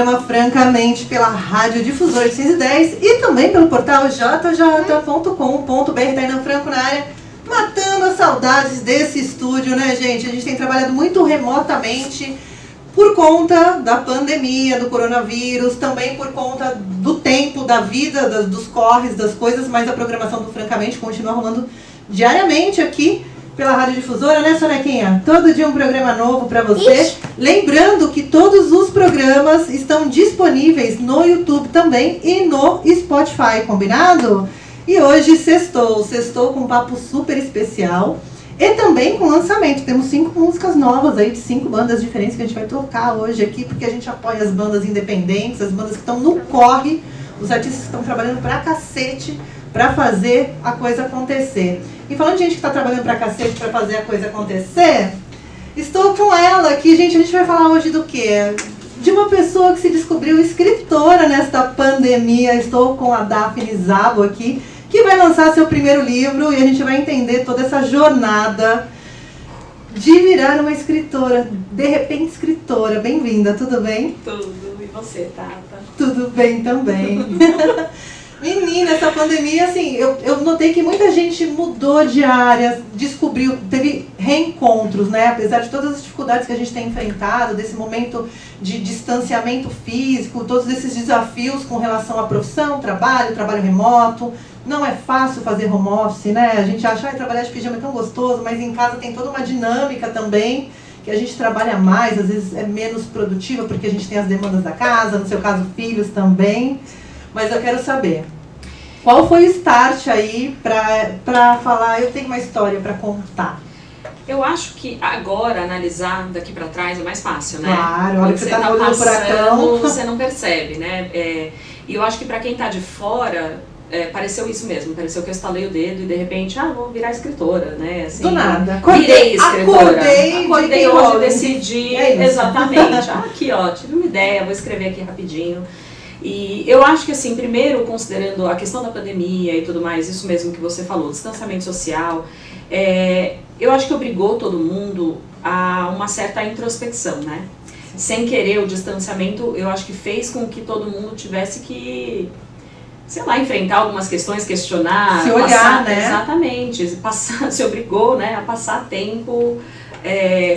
programa Francamente pela Rádio Difusor 810 e também pelo portal jj.com.br. Tainan Franco na área, matando as saudades desse estúdio, né, gente? A gente tem trabalhado muito remotamente por conta da pandemia, do coronavírus, também por conta do tempo, da vida, dos corres, das coisas, mas a programação do Francamente continua rolando diariamente aqui pela Rádio Difusora, né, Sonequinha? Todo dia um programa novo para você. Ixi. Lembrando que todos os programas estão disponíveis no YouTube também e no Spotify, combinado? E hoje sextou com um papo super especial e também com lançamento. Temos 5 músicas novas aí de 5 bandas diferentes que a gente vai tocar hoje aqui, porque a gente apoia as bandas independentes, as bandas que estão no corre, os artistas que estão trabalhando pra cacete pra fazer a coisa acontecer. E falando de gente que está trabalhando pra cacete pra fazer a coisa acontecer, estou com ela aqui, gente. A gente vai falar hoje do quê? De uma pessoa que se descobriu escritora nesta pandemia. Estou com a Daphne Szabo aqui, que vai lançar seu primeiro livro e a gente vai entender toda essa jornada de virar uma escritora, de repente escritora. Bem-vinda, tudo bem? Tudo, e você, Tata? Tudo bem também. Menina, essa pandemia, assim, eu notei que muita gente mudou de área, descobriu, teve reencontros, né? Apesar de todas as dificuldades que a gente tem enfrentado, desse momento de distanciamento físico, todos esses desafios com relação à profissão, trabalho remoto. Não é fácil fazer home office, né? A gente acha que trabalhar de pijama é tão gostoso, mas em casa tem toda uma dinâmica também, que a gente trabalha mais, às vezes é menos produtiva, porque a gente tem as demandas da casa, no seu caso, filhos também. Mas eu quero saber, qual foi o start aí pra falar, eu tenho uma história pra contar? Eu acho que agora, analisar daqui pra trás é mais fácil, né? Claro, olha que você tá no passando, furacão. você não percebe, né? E eu acho que pra quem tá de fora, pareceu isso mesmo, pareceu que eu estalei o dedo e de repente, vou virar escritora, né? Assim, do nada. Virei escritora. Acordei hoje, decidi, exatamente. Aqui ó, tive uma ideia, vou escrever aqui rapidinho. E eu acho que assim, primeiro considerando a questão da pandemia e tudo mais, isso mesmo que você falou, distanciamento social, eu acho que obrigou todo mundo a uma certa introspecção, né? Sem querer, o distanciamento, eu acho que fez com que todo mundo tivesse que, sei lá, enfrentar algumas questões, questionar, se olhar, né? Exatamente, se obrigou, né, a passar tempo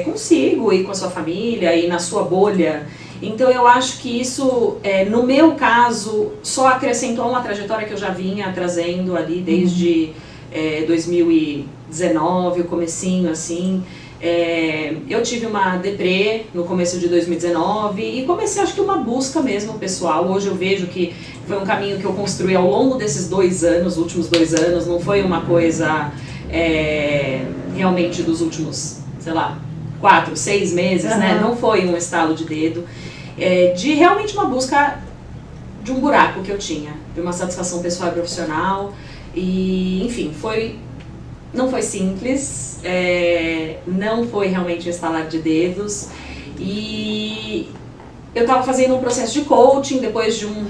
consigo e com a sua família e na sua bolha. Então eu acho que isso, no meu caso, só acrescentou uma trajetória que eu já vinha trazendo ali desde 2019, o comecinho assim. Eu tive uma deprê no começo de 2019 e comecei, acho que uma busca mesmo pessoal. Hoje eu vejo que foi um caminho que eu construí ao longo desses 2 anos, últimos 2 anos, não foi uma coisa realmente dos últimos, sei lá, 4, 6 meses, né? Não foi um estalo de dedo. De realmente uma busca de um buraco que eu tinha, de uma satisfação pessoal e profissional, e enfim, não foi simples, não foi realmente um estalar de dedos, e eu estava fazendo um processo de coaching depois de um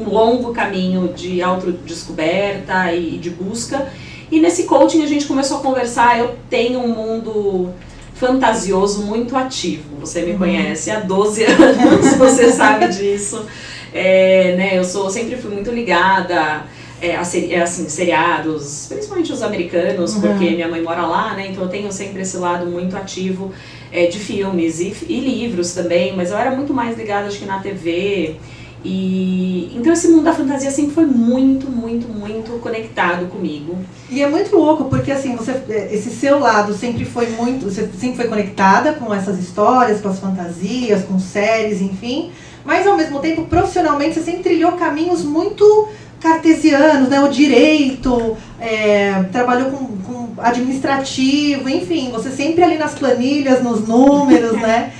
longo caminho de autodescoberta e de busca, e nesse coaching a gente começou a conversar. Eu tenho um mundo fantasioso muito ativo, você me conhece há 12 anos, você sabe disso, né, eu sempre fui muito ligada a seriados, principalmente os americanos, porque minha mãe mora lá, né, então eu tenho sempre esse lado muito ativo de filmes e livros também, mas eu era muito mais ligada, acho que na TV. Então esse mundo da fantasia sempre foi muito, muito, muito conectado comigo. E é muito louco, porque assim, esse seu lado sempre foi você sempre foi conectada com essas histórias, com as fantasias, com séries, enfim, mas ao mesmo tempo, profissionalmente, você sempre trilhou caminhos muito cartesianos, né? O direito, trabalhou com administrativo, enfim, você sempre ali nas planilhas, nos números, né?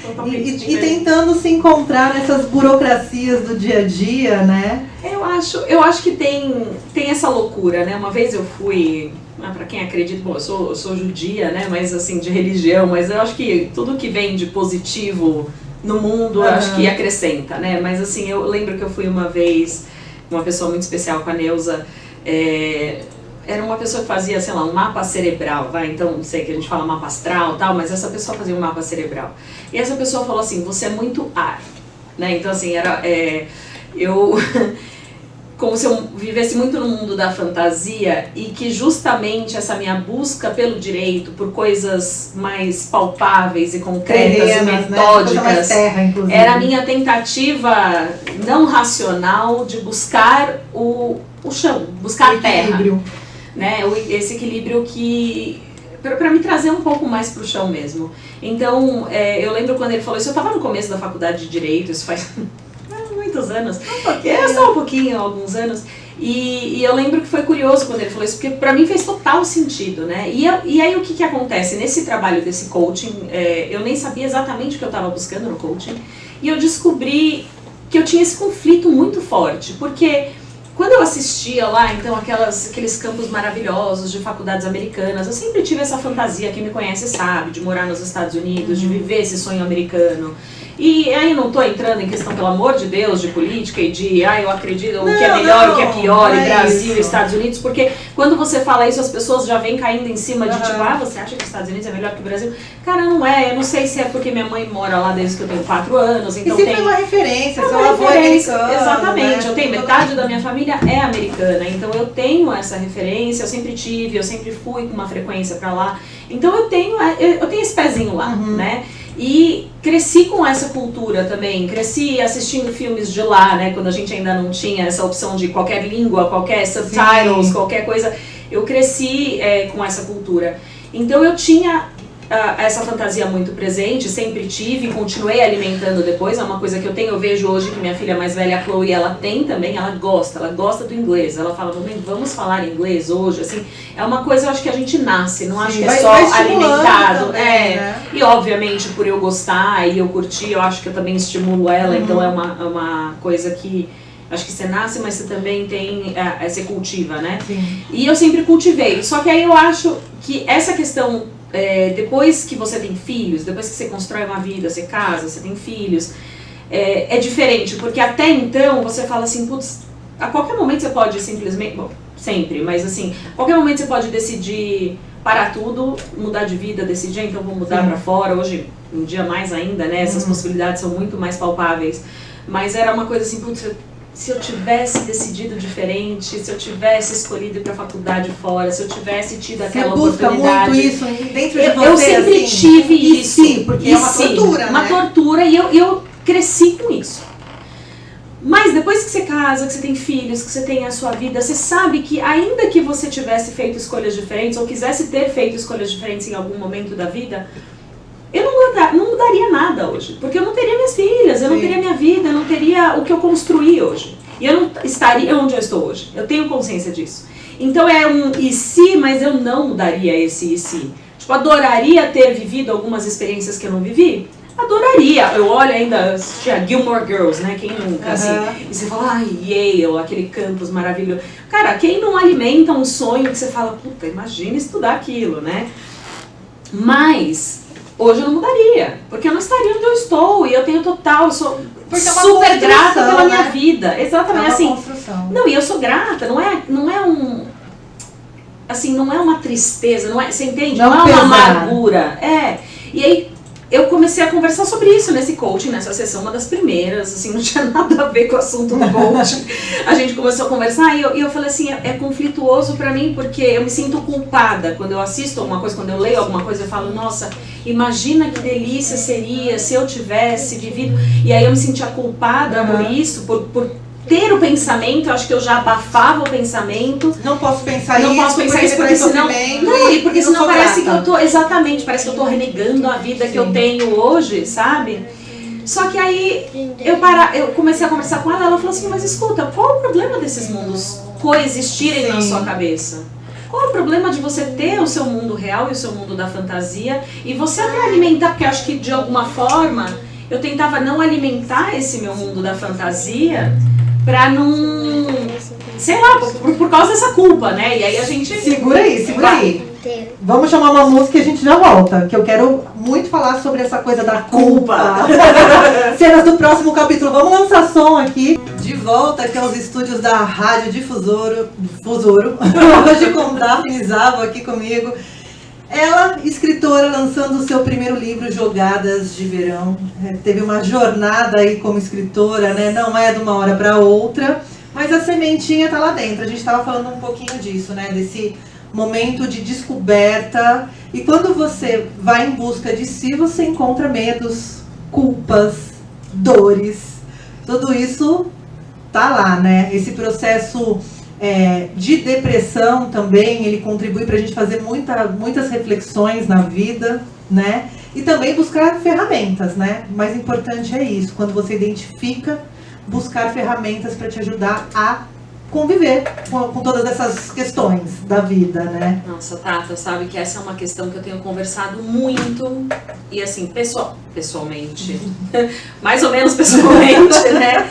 e tentando se encontrar nessas burocracias do dia a dia, né? Eu acho que tem essa loucura, né? Uma vez eu fui, para quem acredita, bom, eu sou judia, né? Mas assim, de religião, mas eu acho que tudo que vem de positivo no mundo, eu acho que acrescenta, né? Mas assim, eu lembro que eu fui uma vez, uma pessoa muito especial com a Neuza, era uma pessoa que fazia, sei lá, um mapa cerebral, então, não sei que a gente fala mapa astral e tal, mas essa pessoa fazia um mapa cerebral. E essa pessoa falou assim, você é muito ar. né? Então assim, eu como se eu vivesse muito no mundo da fantasia e que justamente essa minha busca pelo direito, por coisas mais palpáveis e concretas e metódicas, terra, era a minha tentativa não racional de buscar o chão, buscar a terra, né? Esse equilíbrio que para me trazer um pouco mais para o chão mesmo. Então, eu lembro quando ele falou isso, eu estava no começo da faculdade de Direito, isso faz muitos anos, só um pouquinho, alguns anos, e eu lembro que foi curioso quando ele falou isso, porque para mim fez total sentido, né? E aí o que acontece? Nesse trabalho desse coaching, eu nem sabia exatamente o que eu estava buscando no coaching, e eu descobri que eu tinha esse conflito muito forte, porque quando eu assistia lá, então, aqueles campos maravilhosos de faculdades americanas, eu sempre tive essa fantasia, quem me conhece sabe, de morar nos Estados Unidos, de viver esse sonho americano. E aí não estou entrando em questão, pelo amor de Deus, de política e de, eu acredito, o que é melhor, o que é pior, e Brasil e Estados Unidos, porque quando você fala isso, as pessoas já vêm caindo em cima de tipo, você acha que os Estados Unidos é melhor que o Brasil? Cara, não é, eu não sei se é porque minha mãe mora lá desde que eu tenho 4 anos, então e tem uma referência, seu avô é americano. Exatamente, né? Eu tenho metade da minha família é americana, então eu tenho essa referência, eu sempre tive, eu sempre fui com uma frequência pra lá, então eu tenho esse pezinho lá, né? E cresci com essa cultura também, cresci assistindo filmes de lá, né, quando a gente ainda não tinha essa opção de qualquer língua, qualquer subtitles, qualquer coisa, eu cresci com essa cultura. Então eu tinha essa fantasia muito presente, sempre tive, continuei alimentando depois, é uma coisa que eu vejo hoje que minha filha mais velha, a Chloe, ela tem também, ela gosta do inglês, ela fala, mamãe, vamos falar inglês hoje, assim, é uma coisa, eu acho que a gente nasce, não acho que é só alimentado, também, né? E obviamente por eu gostar e eu curtir, eu acho que eu também estimulo ela, então é uma coisa que acho que você nasce, mas você também você cultiva, né? Sim. E eu sempre cultivei, só que aí eu acho que essa questão depois que você tem filhos, depois que você constrói uma vida, você casa, você tem filhos, é diferente, porque até então você fala assim, putz, a qualquer momento você pode simplesmente, bom, sempre, mas assim, a qualquer momento você pode decidir parar tudo, mudar de vida, decidir, então vou mudar pra fora, hoje, um dia mais ainda, né, essas possibilidades são muito mais palpáveis, mas era uma coisa assim, putz, se eu tivesse decidido diferente, se eu tivesse escolhido ir para a faculdade fora, se eu tivesse tido aquela oportunidade. Você busca muito isso dentro de você, eu sempre tive isso. Sim, porque é uma tortura, né? Uma tortura, e eu cresci com isso. Mas depois que você casa, que você tem filhos, que você tem a sua vida, você sabe que ainda que você tivesse feito escolhas diferentes, ou quisesse ter feito escolhas diferentes em algum momento da vida, eu não mudaria nada hoje, porque eu não teria minhas filhas, eu não teria minha vida, eu não teria o que eu construí hoje. E eu não estaria onde eu estou hoje. Eu tenho consciência disso. Então é um e se, mas eu não mudaria esse e se. Tipo, adoraria ter vivido algumas experiências que eu não vivi? Adoraria. Eu olho ainda, tinha Gilmore Girls, né? Quem nunca, assim. E você fala, Yale, aquele campus maravilhoso. Cara, quem não alimenta um sonho que você fala, puta, imagina estudar aquilo, né? Mas hoje eu não mudaria, porque eu não estaria onde eu estou, e eu tenho eu sou super grata pela minha vida. Exatamente, é uma assim. Construção. Não, e eu sou grata, não é assim, não é uma tristeza, não é, você entende? Não é uma amargura. E aí eu comecei a conversar sobre isso nesse coaching, nessa sessão, uma das primeiras, assim, não tinha nada a ver com o assunto do coaching. A gente começou a conversar e eu falei assim, é conflituoso pra mim porque eu me sinto culpada quando eu assisto alguma coisa, quando eu leio alguma coisa, eu falo, nossa, imagina que delícia seria se eu tivesse vivido. E aí eu me sentia culpada por isso, por ter o pensamento, eu acho que eu já abafava o pensamento. Não posso pensar não isso, posso pensar isso porque senão, porque senão parece que eu tô, exatamente, parece que eu tô renegando a vida que eu tenho hoje, sabe? Só que aí eu comecei a conversar com ela, ela falou assim, mas escuta, qual o problema desses mundos coexistirem na sua cabeça? Qual o problema de você ter o seu mundo real e o seu mundo da fantasia e você até alimentar, porque eu acho que de alguma forma eu tentava não alimentar esse meu mundo da fantasia pra não, sei lá, por causa dessa culpa, né? E aí a gente... Segura aí. Vamos chamar uma música e a gente já volta, que eu quero muito falar sobre essa coisa da culpa. Cenas do próximo capítulo. Vamos lançar som aqui. De volta aqui aos estúdios da Rádio Difusoro. Hoje com Daphne Zavo aqui comigo. Ela, escritora, lançando o seu primeiro livro, Jogadas de Verão. Teve uma jornada aí como escritora, né? Não é de uma hora para outra, mas a sementinha tá lá dentro. A gente estava falando um pouquinho disso, né? Desse momento de descoberta. E quando você vai em busca de si, você encontra medos, culpas, dores. Tudo isso tá lá, né? Esse processo de depressão também, ele contribui para a gente fazer muitas reflexões na vida, né? E também buscar ferramentas, né? O mais importante é isso, quando você identifica, buscar ferramentas para te ajudar a conviver com todas essas questões da vida, né? Nossa, Tata, sabe que essa é uma questão que eu tenho conversado muito, e assim, pessoalmente, mais ou menos pessoalmente, né?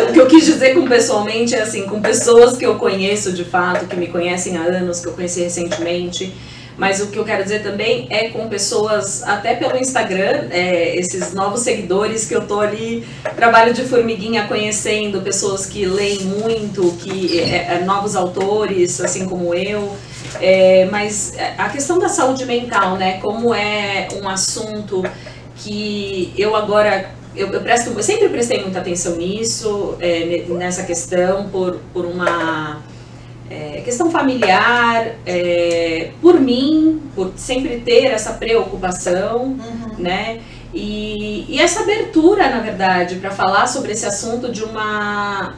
O que eu quis dizer com pessoalmente é assim, com pessoas que eu conheço de fato, que me conhecem há anos, que eu conheci recentemente. Mas o que eu quero dizer também é com pessoas, até pelo Instagram, esses novos seguidores que eu tô ali, trabalho de formiguinha conhecendo, pessoas que leem muito, novos autores, assim como eu. Mas a questão da saúde mental, né, como é um assunto que eu agora... Eu sempre prestei muita atenção nisso, nessa questão, por uma... questão familiar, por mim, por sempre ter essa preocupação, né? E essa abertura, na verdade, para falar sobre esse assunto de uma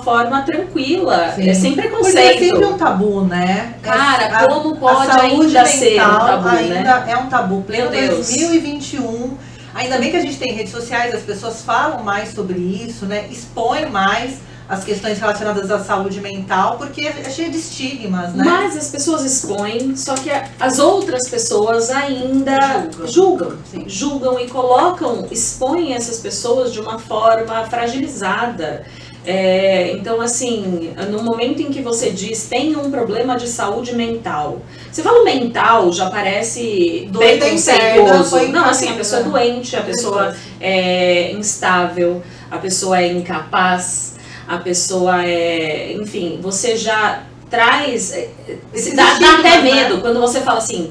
forma tranquila, sem preconceito. Porque é sempre um tabu, né? Cara, como pode ainda ser um tabu, ainda né? É um tabu. Pleno Meu Deus. 2021, ainda bem que a gente tem redes sociais, as pessoas falam mais sobre isso, né? Expõem mais as questões relacionadas à saúde mental, porque é cheio de estigmas, né? Mas as pessoas expõem, só que as outras pessoas ainda julgam e expõem essas pessoas de uma forma fragilizada. Então, assim, no momento em que você diz tem um problema de saúde mental, você fala mental, já parece preconceituoso. Não, assim, a pessoa é doente, a pessoa é instável, a pessoa é incapaz, a pessoa enfim, você já traz, dá até medo, né? Quando você fala assim,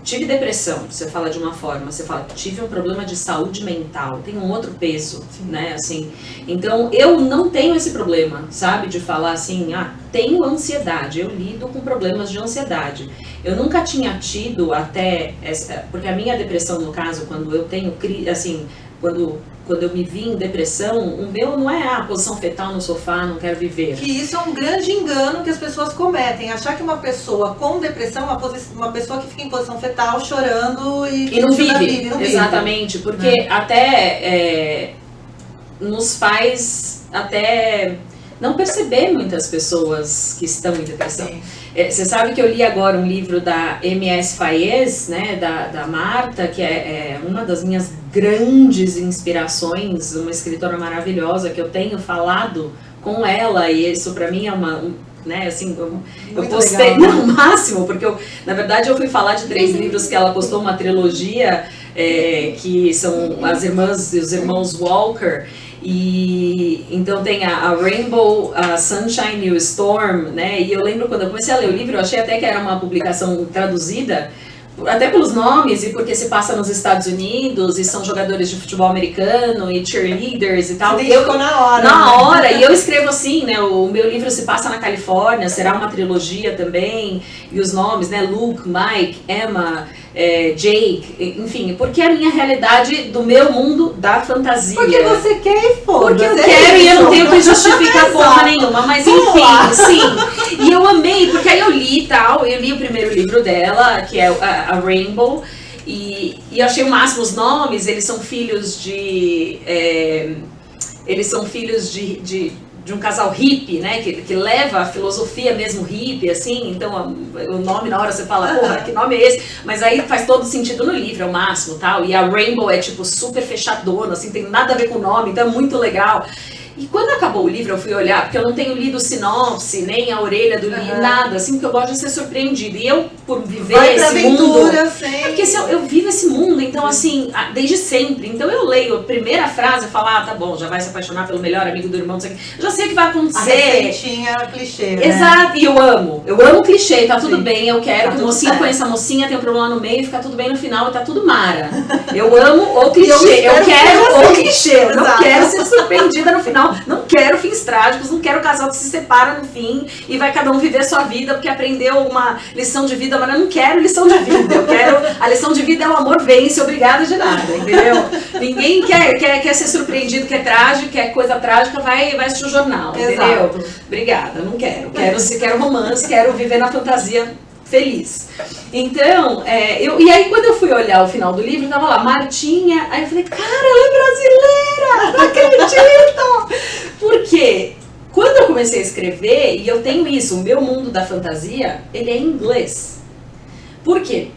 tive depressão, você fala de uma forma, você fala, tive um problema de saúde mental, tem um outro peso, né, assim. Então, eu não tenho esse problema, sabe, de falar assim, tenho ansiedade, eu lido com problemas de ansiedade. Eu nunca tinha tido porque a minha depressão, no caso, quando eu tenho, assim, quando eu me vi em depressão, o meu não é posição fetal no sofá, não quero viver. Que isso é um grande engano que as pessoas cometem. Achar que uma pessoa com depressão é uma pessoa que fica em posição fetal chorando e não vive. Exatamente, porque até nos faz até não perceber muitas pessoas que estão em depressão. Sim. Você sabe que eu li agora um livro da M.S. Fayez, né, da Marta, que é uma das minhas grandes inspirações, uma escritora maravilhosa que eu tenho falado com ela, e isso pra mim é né, assim, eu postei no máximo, porque na verdade eu fui falar de 3 livros que ela postou, uma trilogia, que são os irmãos Walker. E então tem a Rainbow, a Sunshine e o Storm, né? E eu lembro quando eu comecei a ler o livro, eu achei até que era uma publicação traduzida, até pelos nomes e porque se passa nos Estados Unidos e são jogadores de futebol americano e cheerleaders e tal. Você ficou na hora. Na hora, e eu escrevo assim, né? O meu livro se passa na Califórnia, será uma trilogia também, e os nomes, né? Luke, Mike, Emma, Jake, enfim, porque é a minha realidade do meu mundo da fantasia. Porque você quer e foda. Porque eu quero e eu não tenho que justificar porra nenhuma, mas enfim, sim. E eu amei, porque aí eu li e tal, eu li o primeiro livro dela, que é a Rainbow, e achei o máximo os nomes, eles são filhos de um casal hippie, né, que leva a filosofia mesmo hippie, assim, então o nome na hora você fala, porra, que nome é esse? Mas aí faz todo sentido no livro, é o máximo, tal, e a Rainbow é tipo super fechadona, assim, tem nada a ver com o nome, então é muito legal. E quando acabou o livro, eu fui olhar, porque eu não tenho lido sinopse, nem a orelha do livro, nada, assim, porque eu gosto de ser surpreendida. E eu, por viver esse mundo... Sem... porque eu vivo esse mundo, então assim, desde sempre. Então eu leio a primeira frase e falo, tá bom, já vai se apaixonar pelo melhor amigo do irmão, não sei o que. Eu já sei o que vai acontecer. A receitinha clichê, né? Exato, e eu amo clichê, tá tudo bem, eu quero que o mocinho conheça a mocinha, tem um problema no meio, fica tudo bem no final e tá tudo mara. Eu amo o clichê, eu quero o clichê, eu não quero ser surpreendida no final, não quero fins trágicos, não quero o casal que se separa no fim e vai cada um viver sua vida porque aprendeu uma lição de vida, mas eu não quero lição de vida, eu quero, a lição de vida é o amor vence, obrigada de nada, entendeu? Ninguém quer ser surpreendido, quer trágico, quer coisa trágica, vai assistir o jornal, entendeu? Obrigada, não quero romance, quero viver na fantasia feliz. Então, e aí quando eu fui olhar o final do livro, tava lá, Martinha, aí eu falei, cara, ela é brasileira, não acredito! Por quê? Quando eu comecei a escrever, e eu tenho isso, o meu mundo da fantasia, ele é em inglês. Por quê?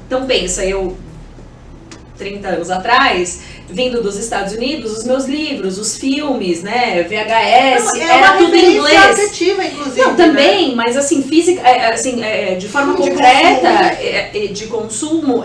Então pensa, eu 30 anos atrás, vindo dos Estados Unidos, os meus livros, os filmes, né, VHS, era tudo em inglês. Afetiva, inclusive. Não, também, mas assim, física, de forma concreta, de consumo,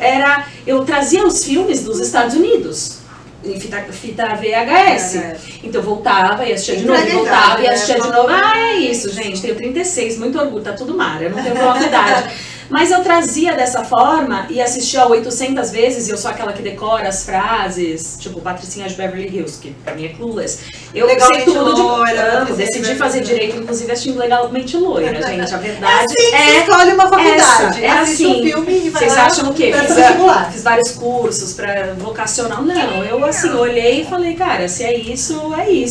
eu trazia os filmes dos Estados Unidos. Em fita VHS. Então eu voltava e assistia de novo, voltava e assistia de novo. É isso, gente, tenho 36, muito orgulho, tá tudo mar, eu não tenho problema de idade. Mas eu trazia dessa forma e assistia 800 vezes, e eu sou aquela que decora as frases, tipo Patricinha de Beverly Hills, que pra mim é clueless. Eu sei tudo de loira, decidi fazer direito, inclusive assistindo Legalmente Loira, gente. A verdade você escolhe uma faculdade, assiste um filme e vai vocês lá, acham o quê? Fiz vários cursos pra vocacional. Não, eu assim, olhei e falei, cara, se é isso,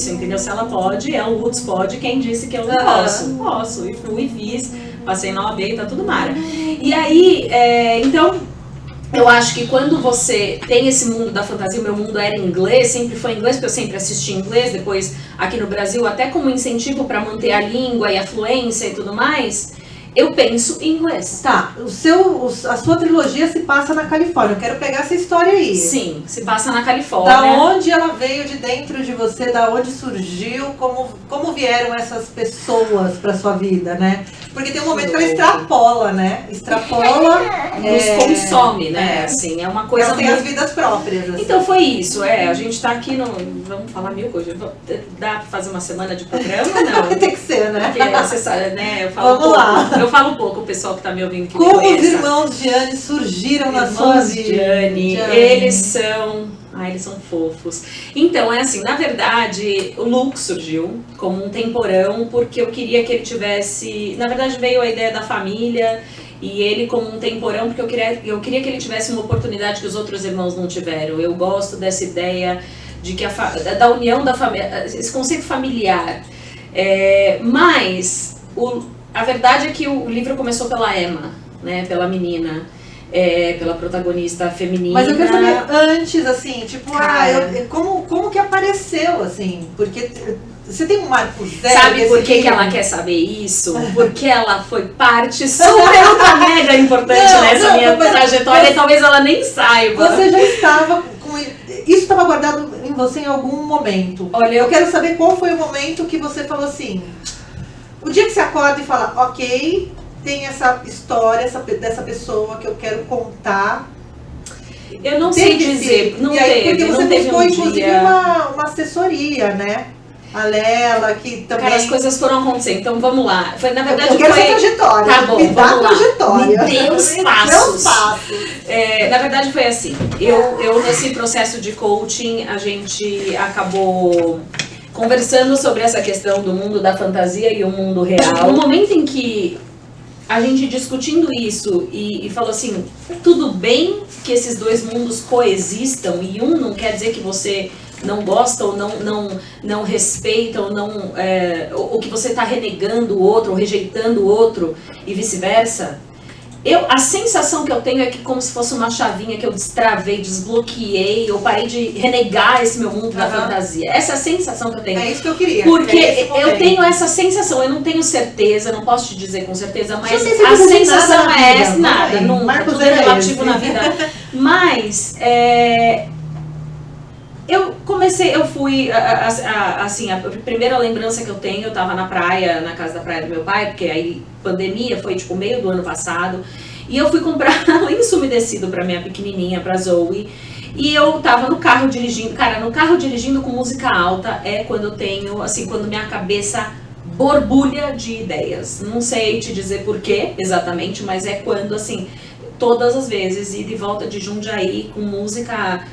entendeu? Se ela pode, a Woods pode, quem disse que eu não posso? Posso, e fui e fiz. Passei na OAB e tá tudo mara. E aí, então, eu acho que quando você tem esse mundo da fantasia, o meu mundo era em inglês, sempre foi em inglês, porque eu sempre assisti em inglês, depois aqui no Brasil, até como incentivo para manter a língua e a fluência e tudo mais, eu penso em inglês. Tá, a sua trilogia se passa na Califórnia, eu quero pegar essa história aí. Sim, se passa na Califórnia. Da onde ela veio de dentro de você, da onde surgiu, como vieram essas pessoas pra sua vida, né? Porque tem um momento que ela extrapola, né? Nos consome, né? Assim, é uma coisa... Ela tem as vidas próprias. Assim. Então foi isso, a gente tá aqui no... Vamos falar mil coisas. Dá pra fazer uma semana de programa? Não. Tem que ser, né? Porque você sabe, né? Eu falo Vamos lá. Eu falo pouco, o pessoal que tá me ouvindo que como me conheça. Os irmãos Gianni surgiram na sua vida? Gianni, eles são fofos. Então, é assim, na verdade, o Luke surgiu como um temporão, porque eu queria que ele tivesse... Na verdade, veio a ideia da família, e ele como um temporão, porque eu queria que ele tivesse uma oportunidade que os outros irmãos não tiveram. Eu gosto dessa ideia de que da união da família, esse conceito familiar. Mas... A verdade é que o livro começou pela Emma, né, pela menina, pela protagonista feminina. Mas eu quero saber antes, assim, tipo, como que apareceu, assim, porque você tem um marco zero. Sabe por que ela quer saber isso? Porque ela foi parte super ultra mega importante nessa minha trajetória e talvez ela nem saiba. Você já estava com... Isso estava guardado em você em algum momento. Olha, eu quero saber qual foi o momento que você falou assim... O dia que você acorda e fala, ok, tem essa história dessa pessoa que eu quero contar. Eu não sei dizer, não teve. Porque você buscou, inclusive, dia... uma assessoria, né? A Lela, que também... Cara, as coisas foram acontecendo, então vamos lá. Foi, na verdade, eu quero essa trajetória. Tá bom, vamos lá. Trajetória. Me dê os passos. Na verdade, foi assim. Eu, nesse processo de coaching, a gente acabou... conversando sobre essa questão do mundo da fantasia e o mundo real. No momento em que a gente discutindo isso e falou assim, tudo bem que esses dois mundos coexistam e um não quer dizer que você não gosta ou não respeita ou que você está renegando o outro ou rejeitando o outro e vice-versa. A sensação que eu tenho é que como se fosse uma chavinha que eu destravei, desbloqueei, eu parei de renegar esse meu mundo da fantasia. Essa é a sensação que eu tenho. É isso que eu queria. Porque eu tenho essa sensação, eu não tenho certeza, não posso te dizer com certeza, mas a sensação é essa, nada, nunca, tudo é relativo na vida. Mas, eu fui, assim, a primeira lembrança que eu tenho, eu tava na praia, na casa da praia do meu pai, porque aí pandemia foi tipo meio do ano passado, e eu fui comprar lenço umedecido pra minha pequenininha, pra Zoe, e eu tava no carro dirigindo, cara, no carro dirigindo com música alta é quando eu tenho, assim, quando minha cabeça borbulha de ideias. Não sei te dizer por quê exatamente, mas é quando, assim, todas as vezes, ir de volta de Jundiaí com música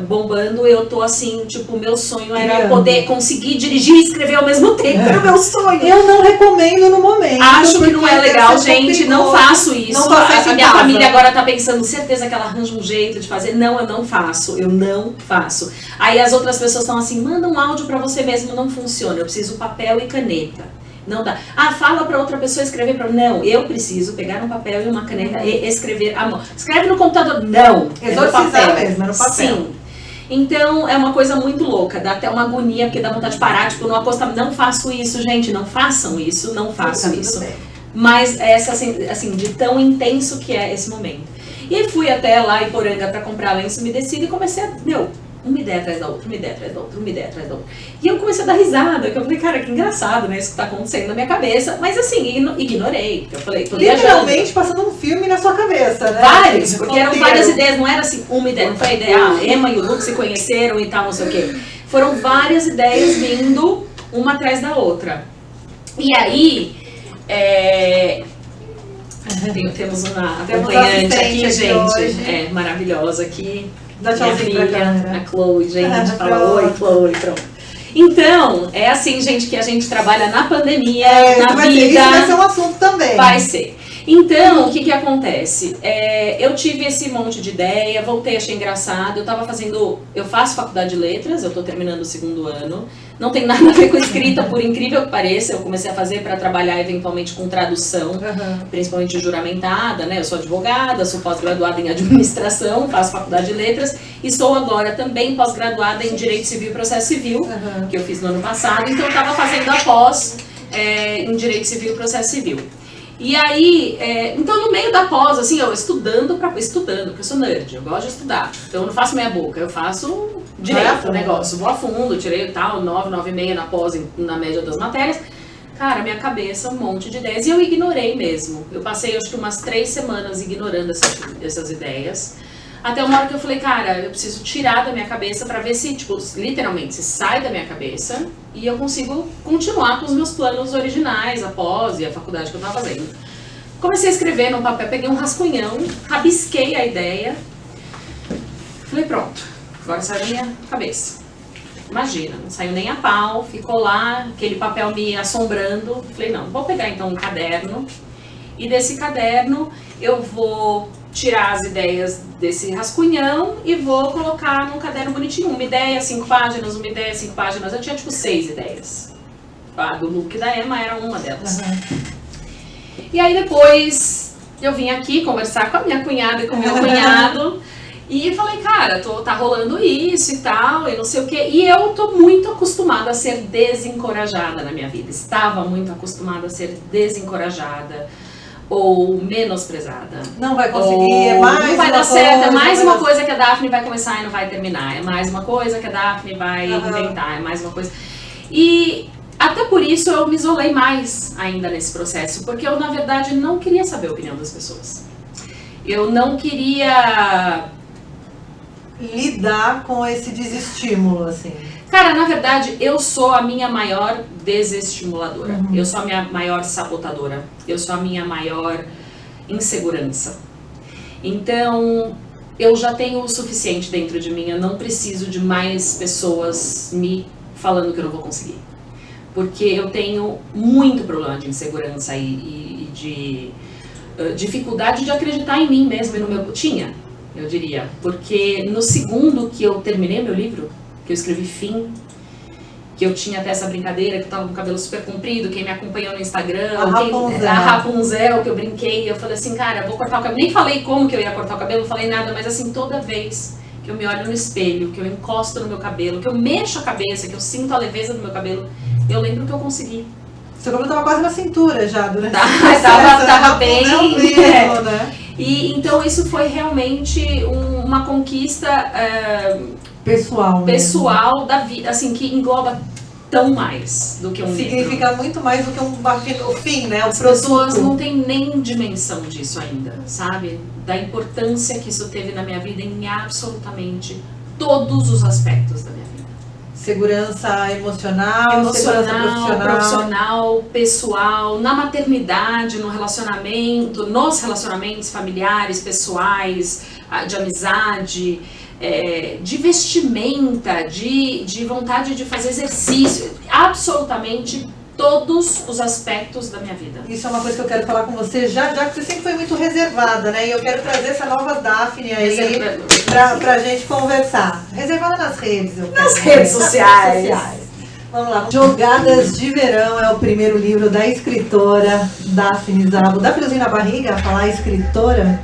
bombando, eu tô assim, tipo, meu sonho era poder conseguir dirigir e escrever ao mesmo tempo, era o meu sonho. Eu não recomendo no momento. Acho que não é legal, gente, não faço isso. Não faço isso a minha família agora tá pensando, certeza que ela arranja um jeito de fazer. Não, eu não faço, Aí as outras pessoas estão assim, manda um áudio pra você mesmo, não funciona, eu preciso papel e caneta. Não dá. Fala pra outra pessoa escrever pra... Não, eu preciso pegar um papel e uma caneta e escrever à mão. Escreve no computador. Não, exorcizar mesmo, é no papel. Sim. Então, é uma coisa muito louca, dá até uma agonia, porque dá vontade de parar, tipo, no acostamento. Não faço isso, gente, não façam isso, não faço isso. Mas essa, assim, de tão intenso que é esse momento. E aí fui até lá em Poranga pra comprar lenço umedecido e comecei a, uma ideia atrás da outra, uma ideia atrás da outra, uma ideia atrás da outra. E eu comecei a dar risada, que eu falei, cara, que engraçado, né, isso que tá acontecendo na minha cabeça. Mas assim, ignorei, porque eu falei, tô viajando. Literalmente passando um filme na sua cabeça, né? Vários, porque eram várias ideias, não era assim uma ideia, não foi a ideia, Emma e o Luke se conheceram e tal, não sei o quê. Foram várias ideias vindo uma atrás da outra. E aí, temos uma acompanhante aqui, gente, maravilhosa aqui. Dá tchauzinho pra câmera. A Chloe, gente, fala oi, Chloe, pronto. Então, é assim, gente, que a gente trabalha na pandemia, na vida. Isso vai ser um assunto também. Vai ser. Então, o que acontece? Eu tive esse monte de ideia, voltei, achei engraçado. Eu faço faculdade de letras, eu tô terminando o 2º ano. Não tem nada a ver com escrita, por incrível que pareça. Eu comecei a fazer para trabalhar eventualmente com tradução, principalmente juramentada, né? Eu sou advogada, sou pós-graduada em administração, faço faculdade de letras e sou agora também pós-graduada em Direito Civil e Processo Civil, que eu fiz no ano passado. Então eu estava fazendo a pós em Direito Civil e Processo Civil. E aí, então no meio da pós, assim, eu estudando, porque eu sou nerd, eu gosto de estudar. Então eu não faço meia boca, eu faço direto o negócio, vou a fundo, tirei tal, 9, 9,5 na pós, na média das matérias. Cara, minha cabeça, um monte de ideias, e eu ignorei mesmo. Eu passei, acho que umas 3 semanas ignorando essas ideias. Até uma hora que eu falei, cara, eu preciso tirar da minha cabeça pra ver se, tipo, literalmente, se sai da minha cabeça e eu consigo continuar com os meus planos originais, a pós e a faculdade que eu tava fazendo. Comecei a escrever no papel, peguei um rascunhão, rabisquei a ideia. Falei, pronto, agora saiu da minha cabeça. Imagina, não saiu nem a pau, ficou lá, aquele papel me assombrando. Falei, não, vou pegar então um caderno e desse caderno eu vou tirar as ideias desse rascunhão e vou colocar num caderno bonitinho. Uma ideia, 5 páginas, uma ideia, 5 páginas. Eu tinha tipo 6 ideias. A do Luke e da Emma era uma delas. E aí depois eu vim aqui conversar com a minha cunhada e com o meu cunhado. E falei, cara, tá rolando isso e tal, e não sei o quê. E eu tô muito acostumada a ser desencorajada na minha vida. Estava muito acostumada a ser desencorajada ou menosprezada. Não vai conseguir, é mais não vai uma dar certo, é mais uma dar... coisa que a Daphne vai começar e não vai terminar. É mais uma coisa que a Daphne vai inventar, é mais uma coisa. E até por isso eu me isolei mais ainda nesse processo, porque eu, na verdade, não queria saber a opinião das pessoas. Eu não queria lidar com esse desestímulo, assim. Cara, na verdade, eu sou a minha maior desestimuladora. Eu sou a minha maior sabotadora. Eu sou a minha maior insegurança. Então, eu já tenho o suficiente dentro de mim. Eu não preciso de mais pessoas me falando que eu não vou conseguir. Porque eu tenho muito problema de insegurança e de dificuldade de acreditar em mim mesmo e no meu... eu diria. Porque no segundo que eu terminei meu livro, que eu escrevi Fim, que eu tinha até essa brincadeira, que eu tava com o cabelo super comprido, quem me acompanhou no Instagram, a Rapunzel, que eu brinquei, eu falei assim, cara, vou cortar o cabelo. Nem falei como que eu ia cortar o cabelo, não falei nada, mas assim, toda vez que eu me olho no espelho, que eu encosto no meu cabelo, que eu mexo a cabeça, que eu sinto a leveza do meu cabelo, eu lembro que eu consegui. Seu cabelo tava quase na cintura já, durante tava bem, mesmo, né? E então isso foi realmente uma conquista pessoal, né? Pessoal da vida, assim, que engloba tão mais do que um livro. Significa muito mais do que o fim, né? O As produto. pessoas não têm nem dimensão disso ainda, sabe? Da importância que isso teve na minha vida em absolutamente todos os aspectos da minha vida. Segurança emocional, segurança profissional, pessoal, na maternidade, no relacionamento, nos relacionamentos familiares, pessoais, de amizade, de vestimenta, de vontade de fazer exercício, absolutamente todos os aspectos da minha vida. Isso é uma coisa que eu quero falar com você já que você sempre foi muito reservada, né? E eu quero trazer essa nova Daphne aí pra gente conversar. Reservada nas redes, eu quero. Nas redes sociais. Vamos lá. Jogadas de Verão é o primeiro livro da escritora Daphne Szabo. Dá friozinho na barriga falar escritora?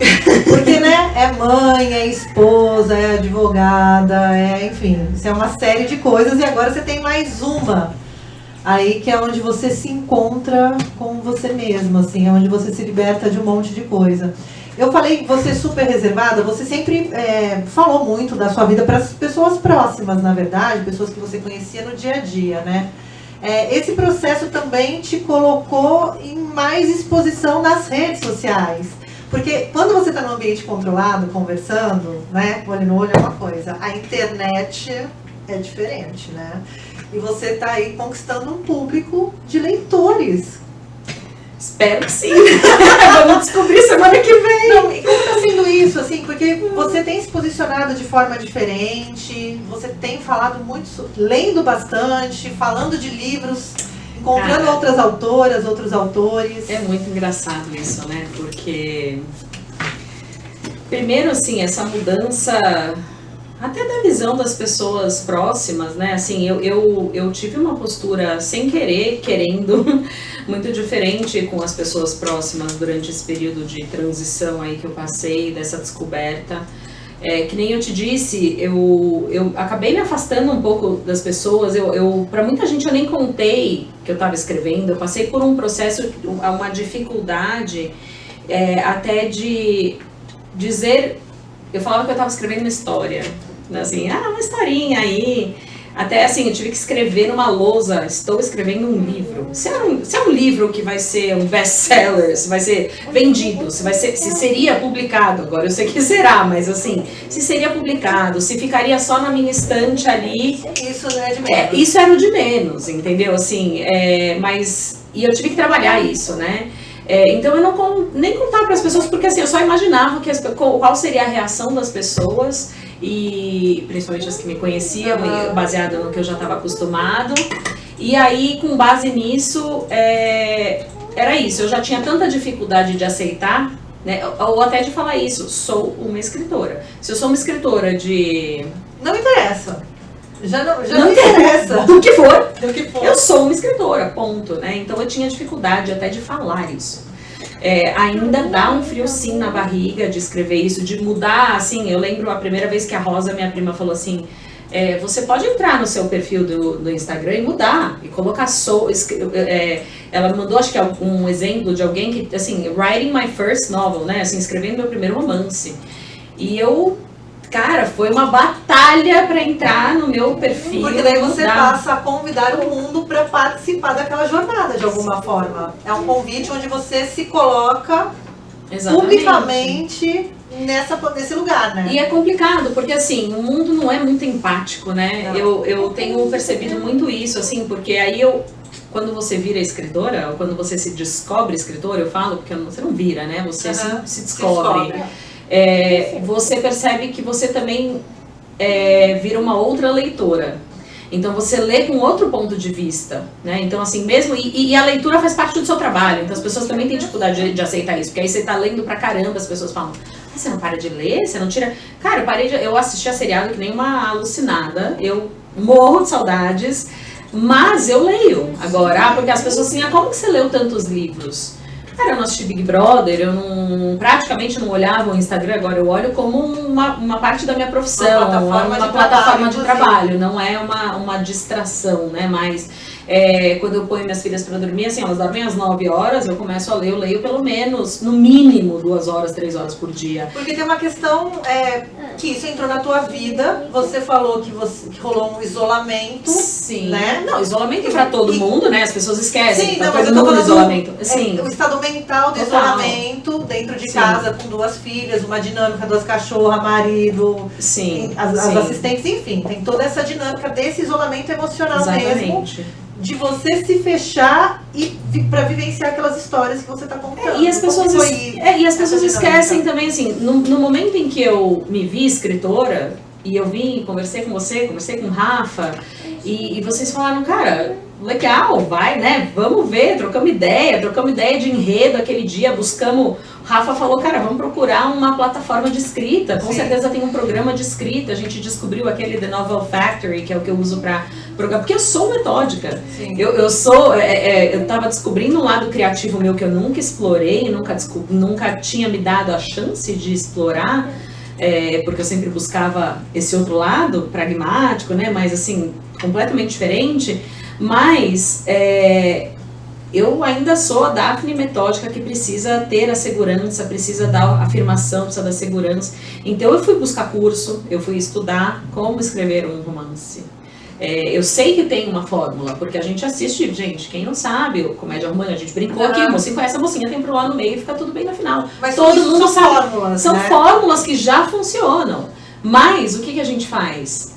Porque, né, é mãe, é esposa, é advogada, enfim, isso é uma série de coisas. E agora você tem mais uma. Aí que é onde você se encontra com você mesmo, assim, é onde você se liberta de um monte de coisa. Eu falei você super reservada, você sempre falou muito da sua vida para as pessoas próximas, na verdade, pessoas que você conhecia no dia a dia, né? Esse processo também te colocou em mais exposição nas redes sociais. Porque quando você está num ambiente controlado, conversando, né, olho no olho é uma coisa, a internet é diferente, né? E você está aí conquistando um público de leitores. Espero que sim. Vamos descobrir semana que vem. Não, e como está sendo isso, assim? Porque você tem se posicionado de forma diferente, você tem falado muito, lendo bastante, falando de livros, encontrando outras autoras, outros autores. É muito engraçado isso, né? Porque, primeiro, assim, essa mudança até da visão das pessoas próximas, né? Assim, eu tive uma postura sem querer, querendo, muito diferente com as pessoas próximas durante esse período de transição aí que eu passei, dessa descoberta. Que nem eu te disse, eu acabei me afastando um pouco das pessoas. Para muita gente eu nem contei que eu estava escrevendo. Eu passei por um processo, uma dificuldade até de dizer. Eu falava que eu estava escrevendo uma história, assim, uma historinha aí. Até assim, eu tive que escrever numa lousa, estou escrevendo um livro. Se é um livro que vai ser um best-seller, se vai ser vendido, se seria publicado, agora eu sei que será, mas assim, se seria publicado, se ficaria só na minha estante ali. Isso não é de menos. Isso era o de menos, entendeu? Assim, e eu tive que trabalhar isso, né? Então eu não nem contava para as pessoas, porque assim, eu só imaginava qual seria a reação das pessoas, e principalmente as que me conheciam, baseado no que eu já estava acostumado. E aí, com base nisso, era isso. Eu já tinha tanta dificuldade de aceitar, né, ou até de falar isso, sou uma escritora. Se eu sou uma escritora de... Não interessa. Já não interessa. Do que for. Eu sou uma escritora, ponto, né? Então eu tinha dificuldade até de falar isso. Ainda dá um frio sim na barriga de escrever isso, de mudar, assim, eu lembro a primeira vez que a Rosa, minha prima, falou assim, você pode entrar no seu perfil do Instagram e mudar, e colocar ela mandou, acho que um exemplo de alguém que, assim, writing my first novel, né, assim, escrevendo meu primeiro romance. E eu... Cara, foi uma batalha para entrar no meu perfil. Porque daí você passa a convidar o mundo para participar daquela jornada, de alguma forma. É um convite onde você se coloca publicamente nesse lugar, né? E é complicado, porque assim, o mundo não é muito empático, né? Eu tenho percebido muito isso, assim, porque aí quando você vira escritora, ou quando você se descobre escritora, eu falo, porque você não vira, né? Você se descobre. Você percebe que você também vira uma outra leitora. Então você lê com outro ponto de vista, né? Então assim, mesmo... E a leitura faz parte do seu trabalho. Então as pessoas também têm dificuldade de aceitar isso. Porque aí você tá lendo pra caramba, as pessoas falam... Você não para de ler? Você não tira... Cara, eu assisti a seriado que nem uma alucinada. Eu morro de saudades. Mas eu leio agora. Porque as pessoas assim... como que você leu tantos livros? Cara, eu não assisti Big Brother, eu praticamente não olhava o Instagram, agora eu olho como uma parte da minha profissão, uma plataforma de trabalho, não é uma distração, né? Mas Quando eu ponho minhas filhas para dormir, assim, elas dormem às 9 horas, eu começo a ler, eu leio pelo menos, no mínimo, 2 horas, 3 horas por dia. Porque tem uma questão que isso entrou na tua vida, você falou que rolou um isolamento. Sim. Né? Não, isolamento para todo mundo, né? As pessoas esquecem. Sim, tá não, mas todo eu tô mundo no falando isolamento. Sim. O estado mental do Total. isolamento, dentro de Sim. casa, com 2 filhas, uma dinâmica, 2 cachorras, marido, Sim. as Sim. assistentes, enfim, tem toda essa dinâmica desse isolamento emocional mesmo. De você se fechar e para vivenciar aquelas histórias que você está contando. E as pessoas esquecem também, assim, no momento em que eu me vi escritora, e eu vim, conversei com você, conversei com o Rafa, e vocês falaram, cara, legal, vai, né, vamos ver, trocamos ideia de enredo aquele dia, buscamos, o Rafa falou, cara, vamos procurar uma plataforma de escrita, com certeza tem um programa de escrita, a gente descobriu aquele The Novel Factory, que é o que eu uso para programar, porque eu sou metódica, eu tava descobrindo um lado criativo meu que eu nunca explorei, nunca tinha me dado a chance de explorar, porque eu sempre buscava esse outro lado, pragmático, né, mas assim, completamente diferente, mas eu ainda sou a Daphne metódica que precisa ter a segurança, precisa dar afirmação, precisa da segurança. Então eu fui buscar curso, eu fui estudar como escrever um romance. Eu sei que tem uma fórmula, porque a gente assiste, gente, quem não sabe, o Comédia Romântica, a gente brincou aqui, o mocinho conhece a mocinha, tem pro lá no meio e fica tudo bem no final. Mas todo mundo são sabe. Fórmulas, são né? fórmulas que já funcionam. Mas o que a gente faz?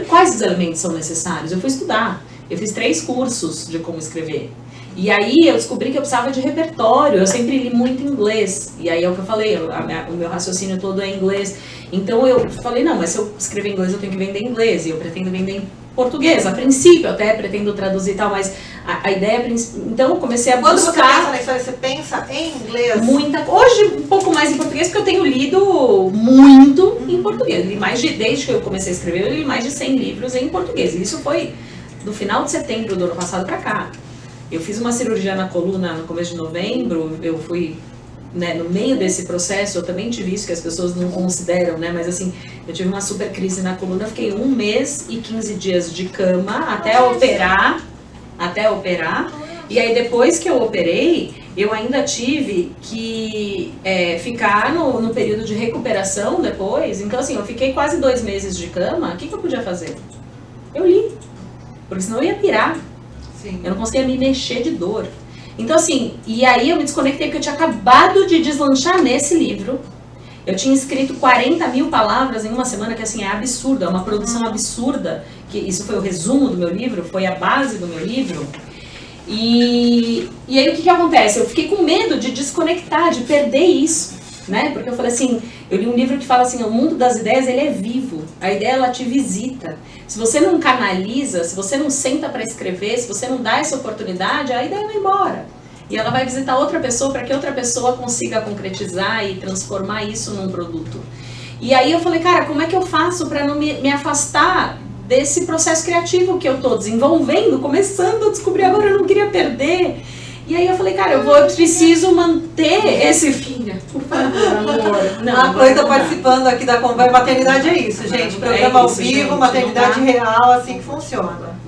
Quais os elementos são necessários? Eu fui estudar. Eu fiz 3 cursos de como escrever. E aí eu descobri que eu precisava de repertório, eu sempre li muito inglês. E aí é o que eu falei, o meu raciocínio todo é inglês. Então eu falei, não, mas se eu escrever em inglês eu tenho que vender em inglês. E eu pretendo vender em português. A princípio até pretendo traduzir e tal, mas a ideia é... Então eu comecei a buscar... Quando você pensa na história, você pensa em inglês? Hoje um pouco mais em português, porque eu tenho lido muito em português. Desde que eu comecei a escrever, eu li mais de 100 livros em português. E isso foi do final de setembro do ano passado pra cá. Eu fiz uma cirurgia na coluna no começo de novembro, eu fui, né, no meio desse processo, eu também tive isso que as pessoas não consideram, né, mas assim, eu tive uma super crise na coluna, fiquei 1 mês e 15 dias de cama até operar, e aí depois que eu operei, eu ainda tive que ficar no período de recuperação depois, então assim, eu fiquei quase 2 meses de cama, o que eu podia fazer? Eu li, porque senão eu ia pirar. Sim. Eu não conseguia me mexer de dor. Então assim, e aí eu me desconectei porque eu tinha acabado de deslanchar nesse livro. Eu tinha escrito 40 mil palavras em uma semana, que assim, é absurdo, é uma produção absurda. Que isso foi o resumo do meu livro, foi a base do meu livro. E aí o que acontece? Eu fiquei com medo de desconectar, de perder isso. Né? Porque eu falei assim, eu li um livro que fala assim, o mundo das ideias, ele é vivo, a ideia ela te visita. Se você não canaliza, se você não senta para escrever, se você não dá essa oportunidade, a ideia vai embora. E ela vai visitar outra pessoa para que outra pessoa consiga concretizar e transformar isso num produto. E aí eu falei, cara, como é que eu faço para não me afastar desse processo criativo que eu tô desenvolvendo, começando a descobrir agora, eu não queria perder. E aí eu falei, cara, eu preciso manter esse... Filha, por favor, amor. Não, a Chloe tá participando aqui da conversa. Maternidade é isso, gente. Programa ao vivo, gente, maternidade real, assim que funciona.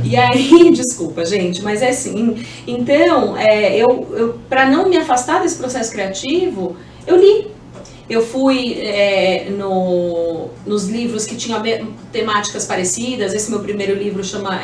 E aí, desculpa, gente, mas é assim. Então, eu para não me afastar desse processo criativo, eu li. Eu fui nos livros que tinham temáticas parecidas. Esse meu primeiro livro chama...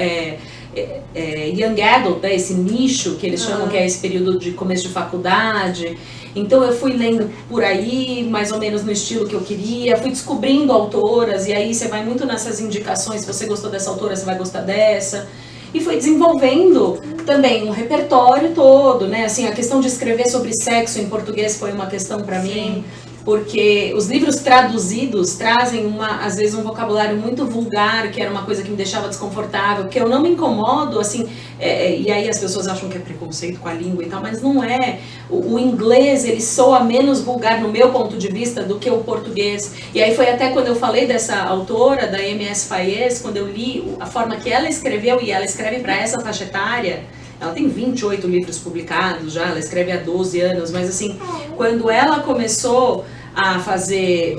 Young Adult, né, esse nicho que eles chamam, que é esse período de começo de faculdade. Então eu fui lendo por aí, mais ou menos no estilo que eu queria, fui descobrindo autoras, e aí você vai muito nessas indicações, se você gostou dessa autora, você vai gostar dessa. E foi desenvolvendo também um repertório todo, né, assim, a questão de escrever sobre sexo em português foi uma questão para mim. Porque os livros traduzidos trazem, às vezes, um vocabulário muito vulgar, que era uma coisa que me deixava desconfortável, que eu não me incomodo, assim, e aí as pessoas acham que é preconceito com a língua e tal, mas não é. O inglês, ele soa menos vulgar, no meu ponto de vista, do que o português. E aí foi até quando eu falei dessa autora, da M.S. Fayez, quando eu li a forma que ela escreveu, e ela escreve para essa faixa etária. Ela tem 28 livros publicados já, ela escreve há 12 anos, mas assim, quando ela começou a fazer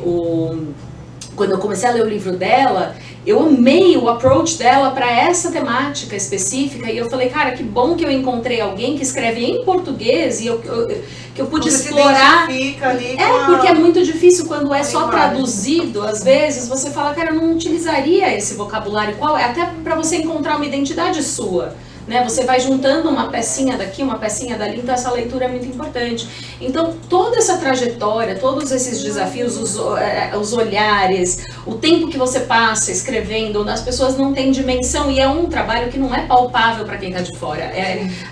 quando eu comecei a ler o livro dela, eu amei o approach dela para essa temática específica, e eu falei, cara, que bom que eu encontrei alguém que escreve em português e que eu pude explorar. Ali porque é muito difícil quando é só traduzido, às vezes você fala, cara, eu não utilizaria esse vocabulário, até para você encontrar uma identidade sua. Né? Você vai juntando uma pecinha daqui, uma pecinha dali, então essa leitura é muito importante. Então, toda essa trajetória, todos esses desafios, os olhares, o tempo que você passa escrevendo, as pessoas não têm dimensão, e é um trabalho que não é palpável para quem está de fora.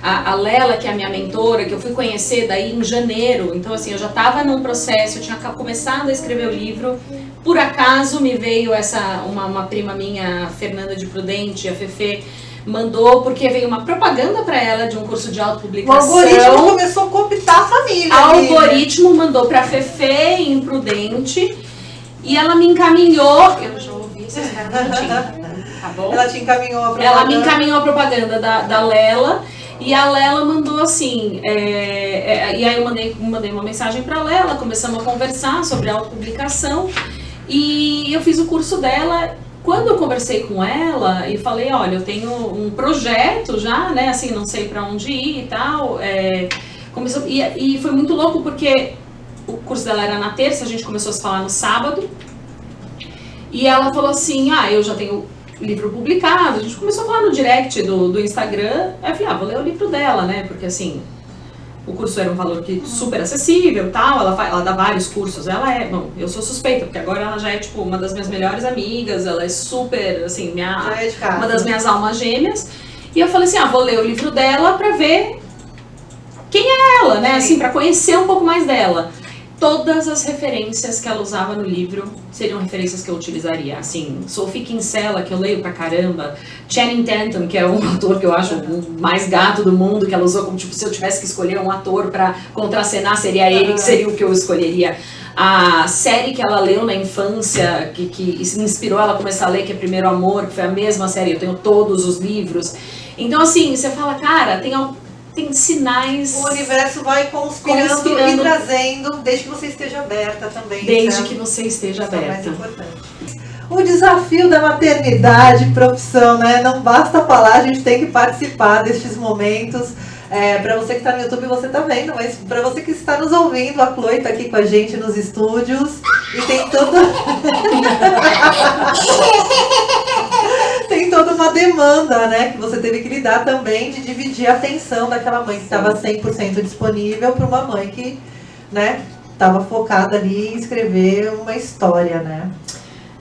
A Lela, que é a minha mentora, que eu fui conhecer daí em janeiro, então assim, eu já estava num processo, eu tinha começado a escrever o livro, por acaso me veio uma prima minha, Fernanda de Prudente, a Fefe, mandou, porque veio uma propaganda para ela de um curso de autopublicação. O algoritmo começou a cooptar a família. O algoritmo mandou para a Fefe em Prudente e ela me encaminhou. Eu já ouvi, vocês querem um minutinho, tá bom? Ela te encaminhou a propaganda. Ela me encaminhou a propaganda da Lela. E a Lela mandou assim, e aí eu mandei uma mensagem para a Lela, começamos a conversar sobre a autopublicação e eu fiz o curso dela. Quando eu conversei com ela e falei, olha, eu tenho um projeto já, né, assim, não sei pra onde ir e tal, começou, e foi muito louco porque o curso dela era na terça, a gente começou a se falar no sábado, e ela falou assim, eu já tenho livro publicado, a gente começou a falar no direct do Instagram, aí eu falei, vou ler o livro dela, né, porque assim, o curso era um valor super acessível e tal, ela dá vários cursos, eu sou suspeita, porque agora ela já é tipo uma das minhas melhores amigas, ela é super, assim, uma das minhas almas gêmeas, e eu falei assim, vou ler o livro dela pra ver quem é ela, né, assim, pra conhecer um pouco mais dela. Todas as referências que ela usava no livro seriam referências que eu utilizaria. Assim, Sophie Kinsella, que eu leio pra caramba. Channing Tatum, que é um ator que eu acho o mais gato do mundo, que ela usou como, tipo, se eu tivesse que escolher um ator pra contracenar, seria ele, que seria o que eu escolheria. A série que ela leu na infância, que inspirou ela a começar a ler, que é Primeiro Amor, que foi a mesma série, eu tenho todos os livros. Então, assim, você fala, cara, tem sinais. O universo vai conspirando e trazendo, desde que você esteja aberta também. Desde que você esteja aberta. É mais importante. O desafio da maternidade, profissão, né? Não basta falar, a gente tem que participar destes momentos. Para você que está no YouTube, você está vendo, mas para você que está nos ouvindo, a Chloe está aqui com a gente nos estúdios e tem toda uma demanda, né, que você teve que lidar também de dividir a atenção daquela mãe que estava 100% disponível para uma mãe que, né, estava focada ali em escrever uma história, né?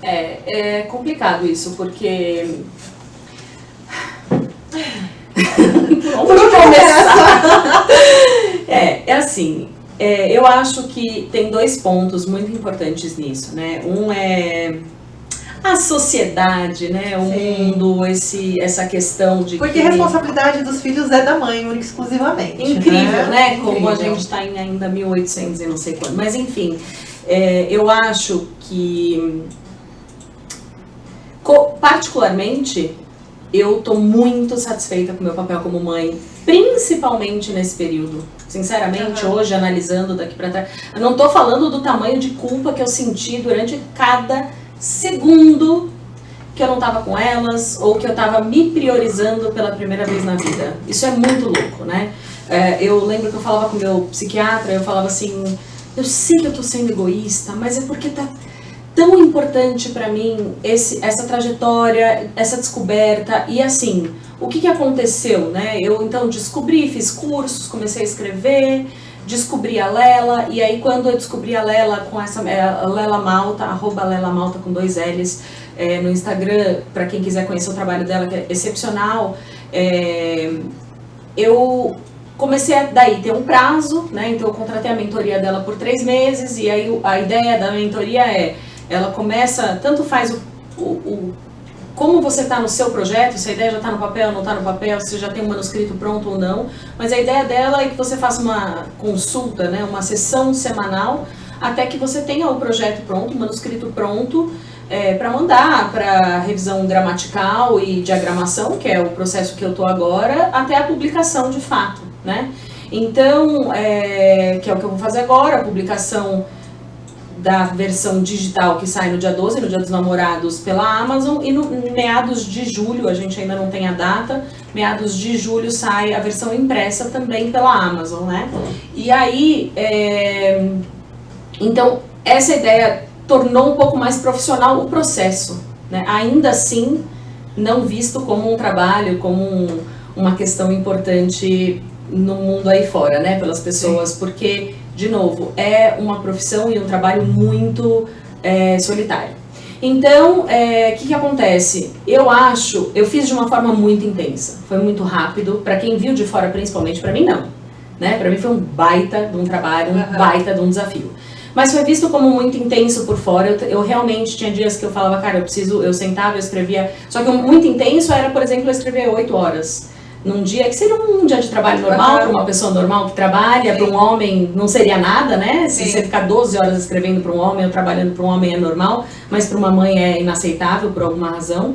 É complicado isso, porque... Onde começar? Assim, eu acho que tem dois pontos muito importantes nisso, né? Um é a sociedade, né? O mundo, essa questão de porque a responsabilidade dos filhos é da mãe, única exclusivamente. Incrível, né? Como a gente está em ainda 1800 e não sei quando. Mas enfim, eu acho que particularmente eu estou muito satisfeita com o meu papel como mãe, principalmente nesse período. Sinceramente, hoje, analisando daqui para trás, eu não estou falando do tamanho de culpa que eu senti durante cada segundo que eu não estava com elas ou que eu estava me priorizando pela primeira vez na vida. Isso é muito louco, né? Eu lembro que eu falava com o meu psiquiatra, eu falava assim, eu sei que eu estou sendo egoísta, mas é porque tá tão importante para mim essa trajetória, essa descoberta. E assim, o que aconteceu, né? Eu então descobri, fiz cursos, comecei a escrever, descobri a Lela, e aí quando eu descobri a Lela com essa Lela Malta, @LelaMalta com 2 L's, no Instagram, para quem quiser conhecer o trabalho dela, que é excepcional, eu comecei a daí ter um prazo, né? Então eu contratei a mentoria dela por 3 meses, e aí a ideia da mentoria ela começa, tanto faz como você está no seu projeto, se a ideia já está no papel, não está no papel, se já tem um manuscrito pronto ou não, mas a ideia dela é que você faça uma consulta, né, uma sessão semanal, até que você tenha o projeto pronto, o manuscrito pronto, para mandar para revisão gramatical e diagramação, que é o processo que eu estou agora, até a publicação de fato, né? Então, que é o que eu vou fazer agora, a publicação da versão digital que sai no dia 12, no Dia dos Namorados, pela Amazon, e no meados de julho, a gente ainda não tem a data, meados de julho sai a versão impressa também pela Amazon, né? E aí, então, essa ideia tornou um pouco mais profissional o processo, né? Ainda assim, não visto como um trabalho, como uma questão importante no mundo aí fora, né? Pelas pessoas, porque, de novo, é uma profissão e um trabalho muito solitário. Então, o que acontece? Eu fiz de uma forma muito intensa, foi muito rápido, para quem viu de fora principalmente, para mim não, né? Para mim foi um baita de um trabalho, um baita de um desafio. Mas foi visto como muito intenso por fora. Eu realmente tinha dias que eu falava, cara, eu sentava, eu escrevia. Só que o muito intenso era, por exemplo, eu escrever 8 horas num dia, que seria um dia de trabalho normal, para uma pessoa normal que trabalha, para um homem não seria nada, né? Se você ficar 12 horas escrevendo para um homem ou trabalhando para um homem é normal, mas para uma mãe é inaceitável por alguma razão.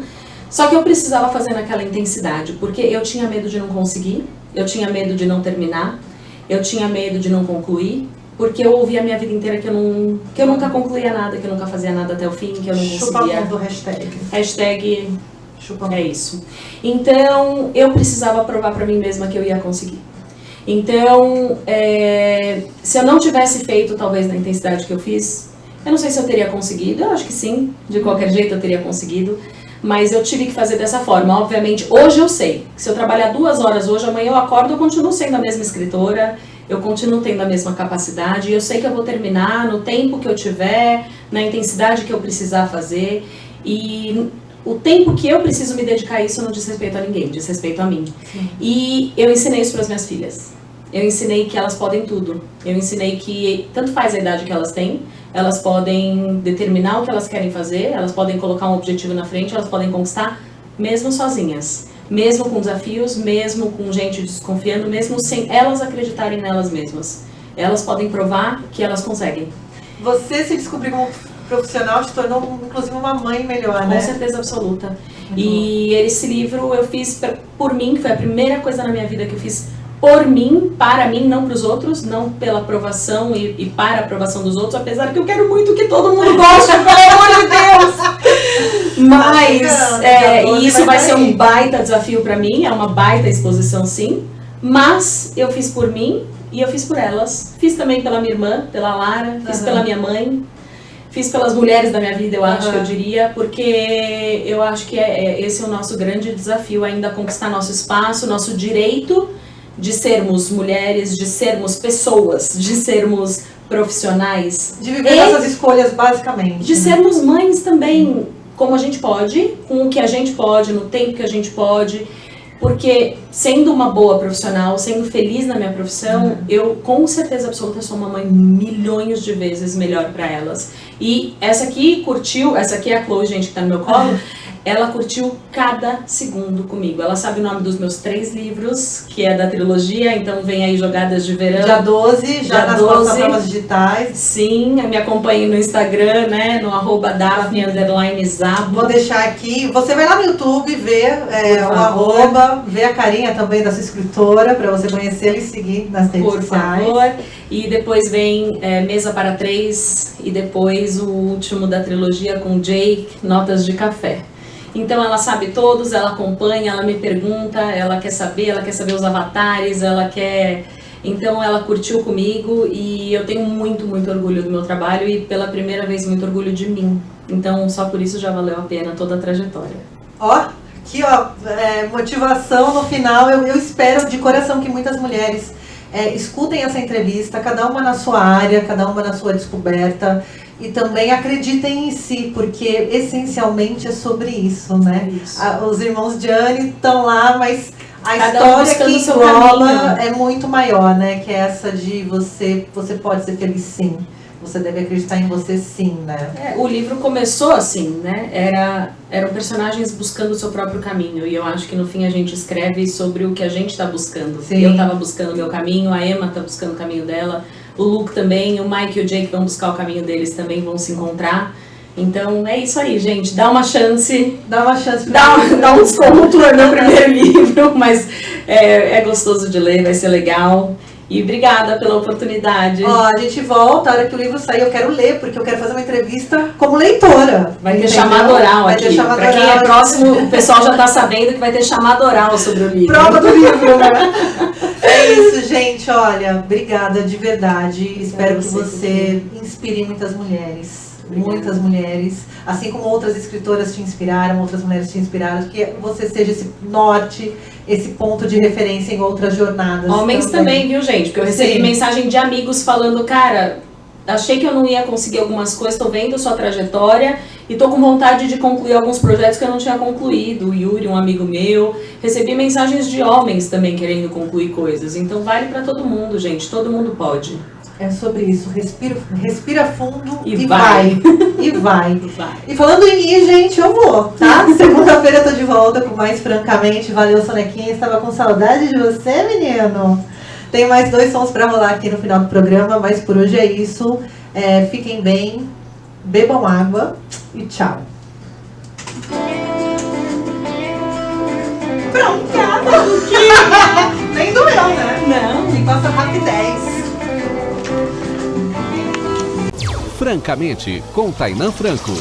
Só que eu precisava fazer naquela intensidade, porque eu tinha medo de não conseguir, eu tinha medo de não terminar, eu tinha medo de não concluir. Porque eu ouvi a minha vida inteira que eu nunca concluía nada, que eu nunca fazia nada até o fim, que eu não conseguia. Chupa do hashtag. Hashtag é isso. Então, eu precisava provar pra mim mesma que eu ia conseguir. Então, se eu não tivesse feito, talvez, na intensidade que eu fiz, eu não sei se eu teria conseguido, eu acho que sim, de qualquer jeito eu teria conseguido. Mas eu tive que fazer dessa forma. Obviamente, hoje eu sei que se eu trabalhar 2 horas hoje, amanhã eu acordo, eu continuo sendo a mesma escritora, eu continuo tendo a mesma capacidade, eu sei que eu vou terminar no tempo que eu tiver, na intensidade que eu precisar fazer, e o tempo que eu preciso me dedicar a isso não diz respeito a ninguém, diz respeito a mim. Sim. E eu ensinei isso para as minhas filhas. Eu ensinei que elas podem tudo. Eu ensinei que tanto faz a idade que elas têm, elas podem determinar o que elas querem fazer, elas podem colocar um objetivo na frente, elas podem conquistar mesmo sozinhas. Mesmo com desafios, mesmo com gente desconfiando, mesmo sem elas acreditarem nelas mesmas. Elas podem provar que elas conseguem. Você se descobriu como profissional, te tornou inclusive uma mãe melhor, né? Com certeza absoluta. E esse livro eu fiz por mim, que foi a primeira coisa na minha vida que eu fiz por mim, para mim, não para os outros, não pela aprovação e para a aprovação dos outros, apesar que eu quero muito que todo mundo goste, pelo amor de Deus! Mas, e isso vai ser um baita desafio para mim, é uma baita exposição sim, mas eu fiz por mim e eu fiz por elas. Fiz também pela minha irmã, pela Lara, fiz pela minha mãe, fiz pelas mulheres da minha vida, eu acho que eu diria, porque eu acho que esse é o nosso grande desafio, ainda conquistar nosso espaço, nosso direito de sermos mulheres, de sermos pessoas, de sermos profissionais. De viver essas escolhas, basicamente. De sermos mães também, como a gente pode, com o que a gente pode, no tempo que a gente pode. Porque sendo uma boa profissional, sendo feliz na minha profissão, eu com certeza absoluta sou uma mãe milhões de vezes melhor para elas. E essa aqui é a Chloe, gente, que tá no meu colo. Ela curtiu cada segundo comigo. Ela sabe o nome dos meus 3 livros, que é da trilogia, então vem aí Jogadas de Verão. Dia 12, já nas plataformas digitais. Sim, me acompanhe no Instagram, né, no @Daphne_Zabo. Vou deixar aqui. Você vai lá no YouTube ver o @ ver a carinha também da sua escritora, para você conhecê-la e seguir nas redes sociais. Por favor. E depois vem Mesa para 3 e depois o último da trilogia com Jake, Notas de Café. Então ela sabe todos, ela acompanha, ela me pergunta, ela quer saber os avatares, Então ela curtiu comigo e eu tenho muito, muito orgulho do meu trabalho e pela primeira vez muito orgulho de mim. Então só por isso já valeu a pena toda a trajetória. Aqui motivação no final. Eu espero de coração que muitas mulheres escutem essa entrevista, cada uma na sua área, cada uma na sua descoberta. E também acreditem em si, porque essencialmente é sobre isso, né? Isso. Os irmãos Gianni estão lá, mas a história que engloba é muito maior, né? Que é essa de você pode ser feliz sim. Você deve acreditar em você sim, né? O livro começou assim, né? Eram personagens buscando o seu próprio caminho. E eu acho que no fim a gente escreve sobre o que a gente está buscando. Sim. Eu estava buscando o meu caminho, a Emma está buscando o caminho dela. O Luke também, o Mike e o Jake vão buscar o caminho deles também, vão se encontrar. Então é isso aí, gente. Dá uma chance. Dá um desconto no primeiro livro, mas é gostoso de ler, vai ser legal. E obrigada pela oportunidade. Ó, a gente volta, a hora que o livro sair, eu quero ler, porque eu quero fazer uma entrevista como leitora. Vai ter chamado oral vai aqui. Ter chamado pra quem oral. é próximo, o pessoal já tá sabendo que vai ter chamado oral sobre o livro. Prova do livro, né? É isso, gente. Olha, obrigada de verdade. Espero que você inspire muitas mulheres. Obrigada. Muitas mulheres. Assim como outras escritoras te inspiraram, outras mulheres te inspiraram. Que você seja esse norte, esse ponto de referência em outras jornadas. Homens também, viu, gente? Porque eu recebi mensagem de amigos falando, cara, achei que eu não ia conseguir algumas coisas, tô vendo sua trajetória e tô com vontade de concluir alguns projetos que eu não tinha concluído. O Yuri, um amigo meu. Recebi mensagens de homens também querendo concluir coisas. Então vale pra todo mundo, gente. Todo mundo pode. É sobre isso. Respira fundo e vai. E vai. E falando em ir, gente, eu vou, tá? Segunda-feira eu tô de volta com mais Francamente. Valeu, Sonequinha. Estava com saudade de você, menino. Tem mais 2 sons pra rolar aqui no final do programa, mas por hoje é isso. Fiquem bem, bebam água e tchau. Pronto, nem doeu, né? Não. E passa rapidez. Francamente, com Tainã Franco.